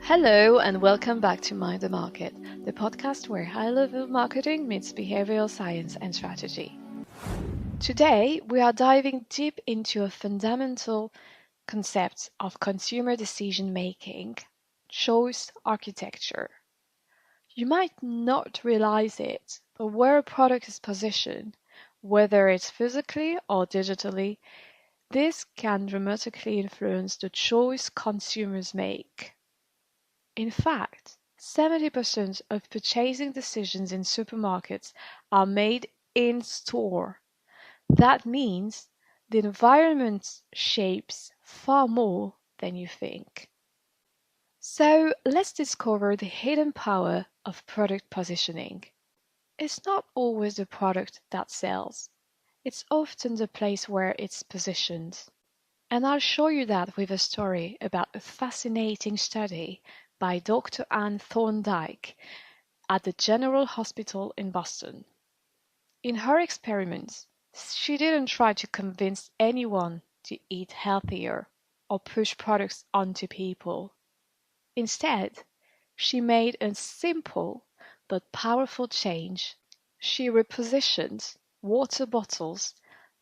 Hello and welcome back to Mind the Market, the podcast where high-level marketing meets behavioral science and strategy. Today, we are diving deep into a fundamental concept of consumer decision-making, choice architecture. You might not realize it, but where a product is positioned, whether it's physically or digitally, this can dramatically influence the choice consumers make. In fact, 70% of purchasing decisions in supermarkets are made in store. That means the environment shapes far more than you think. So let's discover the hidden power of product positioning. It's not always the product that sells. It's often the place where it's positioned. And I'll show you that with a story about a fascinating study by Dr. Anne Thorndike at the General Hospital in Boston. In her experiments, she didn't try to convince anyone to eat healthier or push products onto people. Instead, she made a simple but powerful change. She repositioned water bottles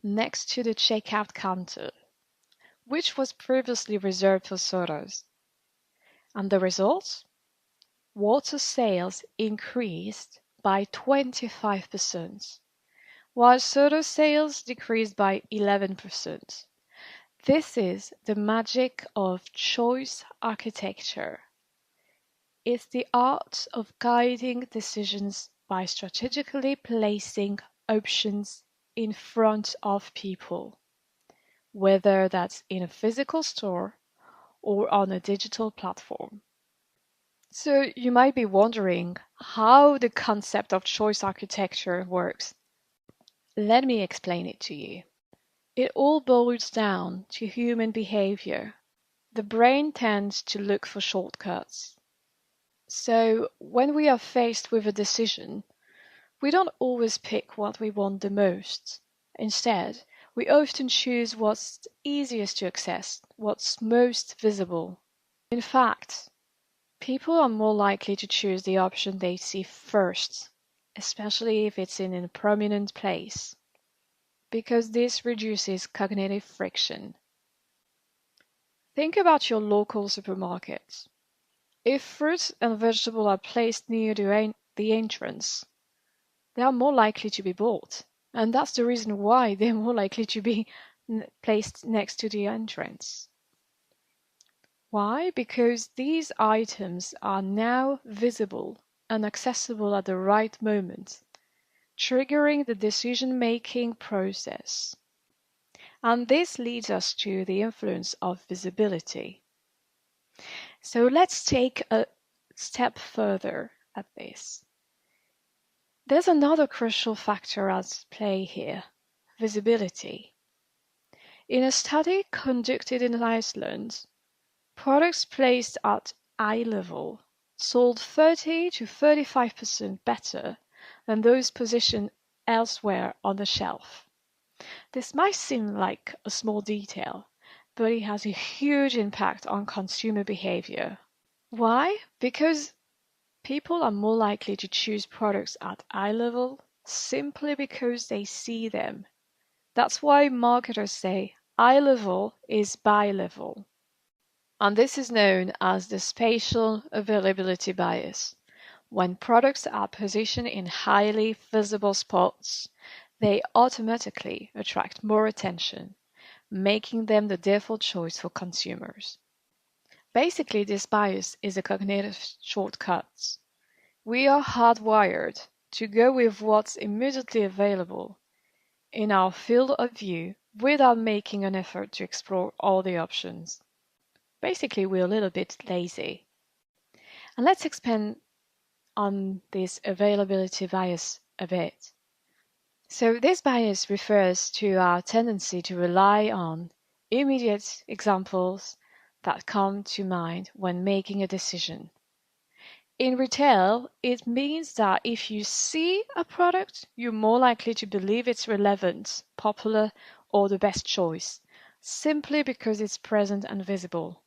next to the checkout counter, which was previously reserved for sodas. And the result? Water sales increased by 25%, while soda sales decreased by 11%. This is the magic of choice architecture. It's the art of guiding decisions by strategically placing options in front of people, whether that's in a physical store or on a digital platform. So you might be wondering how the concept of choice architecture works. Let me explain it to you. It all boils down to human behavior. The brain tends to look for shortcuts. So when we are faced with a decision, we don't always pick what we want the most. Instead, we often choose what's easiest to access, what's most visible. In fact, people are more likely to choose the option they see first, especially if it's in a prominent place, because this reduces cognitive friction. Think about your local supermarket. If fruits and vegetables are placed near the entrance, they are more likely to be bought. And that's the reason why they're more likely to be placed next to the entrance. Why? Because these items are now visible and accessible at the right moment, triggering the decision-making process. And this leads us to the influence of visibility. So let's take a step further at this. There's another crucial factor at play here: visibility. In a study conducted in Iceland, products placed at eye level sold 30 to 35% better than those positioned elsewhere on the shelf. This might seem like a small detail, but it has a huge impact on consumer behavior. Why? Because people are more likely to choose products at eye level simply because they see them. That's why marketers say eye level is buy level. And this is known as the spatial availability bias. When products are positioned in highly visible spots, they automatically attract more attention, making them the default choice for consumers. Basically, this bias is a cognitive shortcut. We are hardwired to go with what's immediately available in our field of view without making an effort to explore all the options. Basically, we're a little bit lazy. And let's expand on this availability bias a bit. So this bias refers to our tendency to rely on immediate examples that come to mind when making a decision. In retail, it means that if you see a product, you're more likely to believe it's relevant, popular, or the best choice, simply because it's present and visible.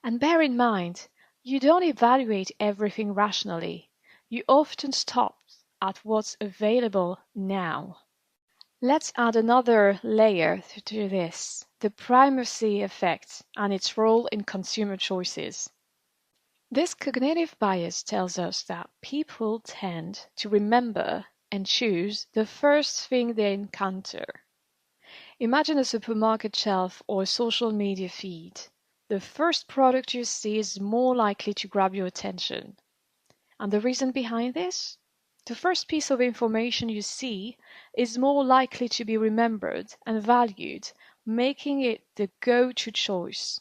And bear in mind, You don't evaluate everything rationally. You often stop at what's available now. Let's add another layer to this, the primacy effect and its role in consumer choices. This cognitive bias tells us that people tend to remember and choose the first thing they encounter. Imagine a supermarket shelf or a social media feed. The first product you see is more likely to grab your attention. And the reason behind this? The first piece of information you see is more likely to be remembered and valued, making it the go-to choice.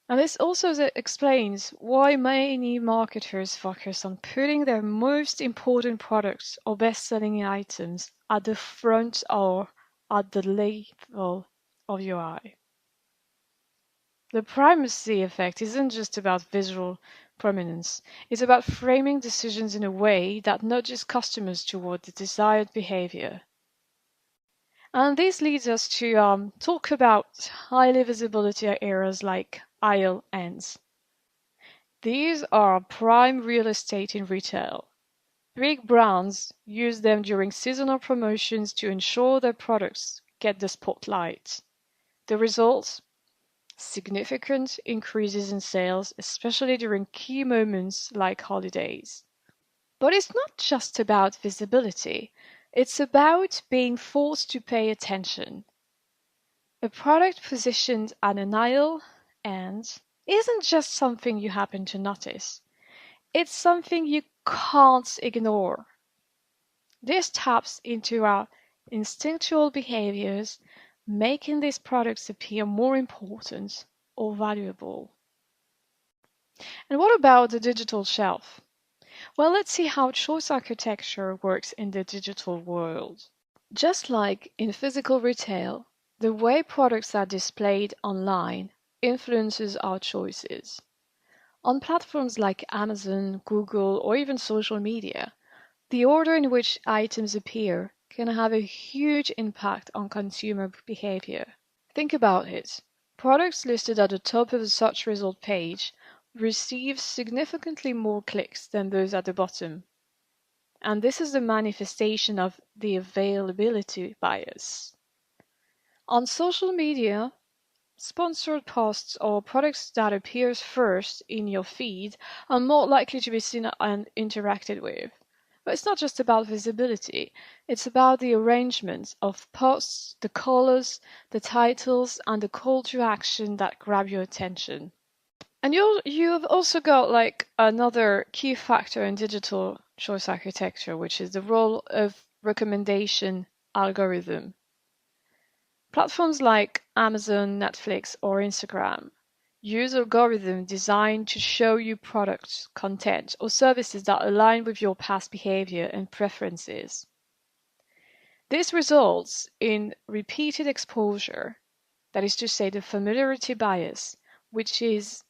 And this also explains why many marketers focus on putting their most important products or best-selling items at the front or at the level of your eye. The primacy effect isn't just about visual prominence, it's about framing decisions in a way that nudges customers toward the desired behavior. And this leads us to talk about highly visibility areas like aisle ends. These are prime real estate in retail. Big brands use them during seasonal promotions to ensure their products get the spotlight. The result? Significant increases in sales, especially during key moments like holidays. But it's not just about visibility, it's about being forced to pay attention. A product positioned at an aisle end isn't just something you happen to notice, it's something you can't ignore. This taps into our instinctual behaviors, making these products appear more important or valuable. And what about the digital shelf? Well, let's see how choice architecture works in the digital world. Just like in physical retail, the way products are displayed online influences our choices. On platforms like Amazon, Google, or even social media, the order in which items appear can have a huge impact on consumer behavior. Think about it. Products listed at the top of a search result page receive significantly more clicks than those at the bottom. And this is the manifestation of the availability bias. On social media, sponsored posts or products that appear first in your feed are more likely to be seen and interacted with. But it's not just about visibility, it's about the arrangement of posts, the colors, the titles, and the call to action that grab your attention. And you've also got like another key factor in digital choice architecture, which is the role of recommendation algorithm. Platforms like Amazon, Netflix, or Instagram use algorithms designed to show you products, content, or services that align with your past behavior and preferences. This results in repeated exposure, that is to say, the familiarity bias, which is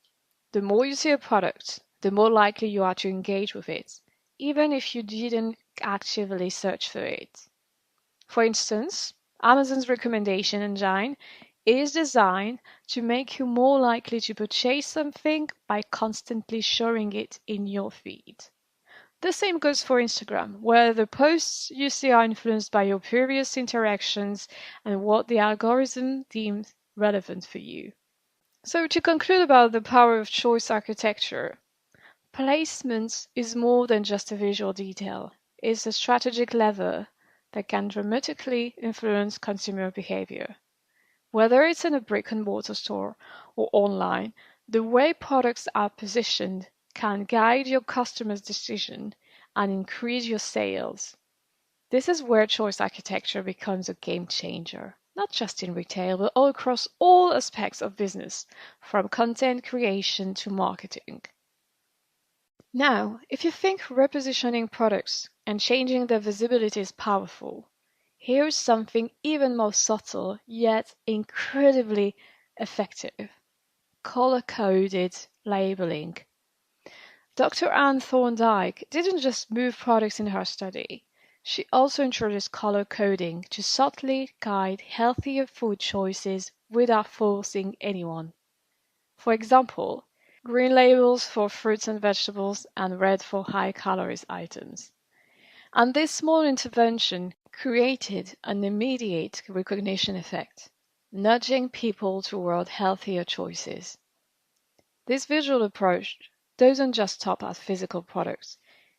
the more you see a product, the more likely you are to engage with it, even if you didn't actively search for it. For instance, Amazon's recommendation engine is designed to make you more likely to purchase something by constantly showing it in your feed. The same goes for Instagram, where the posts you see are influenced by your previous interactions and what the algorithm deems relevant for you. So to conclude about the power of choice architecture, placement is more than just a visual detail. It's a strategic lever that can dramatically influence consumer behavior. Whether it's in a brick-and-mortar store or online, the way products are positioned can guide your customers' decision and increase your sales. This is where choice architecture becomes a game changer, not just in retail, but all across all aspects of business, from content creation to marketing. Now, if you think repositioning products and changing their visibility is powerful, here's something even more subtle yet incredibly effective: color-coded labeling. Dr. Anne Thorndike didn't just move products in her study. She also introduced color coding to subtly guide healthier food choices without forcing anyone. For example, green labels for fruits and vegetables, and red for high calories items. And this small intervention created an immediate recognition effect, nudging people toward healthier choices. This visual approach doesn't just stop at physical products,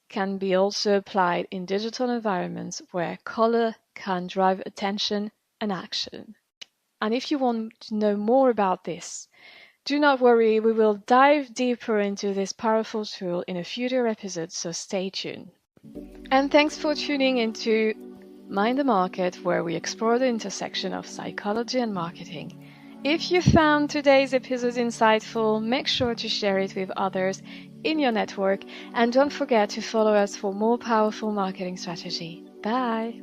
can be also applied in digital environments where color can drive attention and action. And if you want to know more about this, do not worry, we will dive deeper into this powerful tool in a future episode, so stay tuned. And thanks for tuning into Mind the Market, where we explore the intersection of psychology and marketing. If you found today's episode insightful, make sure to share it with others in your network, and don't forget to follow us for more powerful marketing strategy. Bye!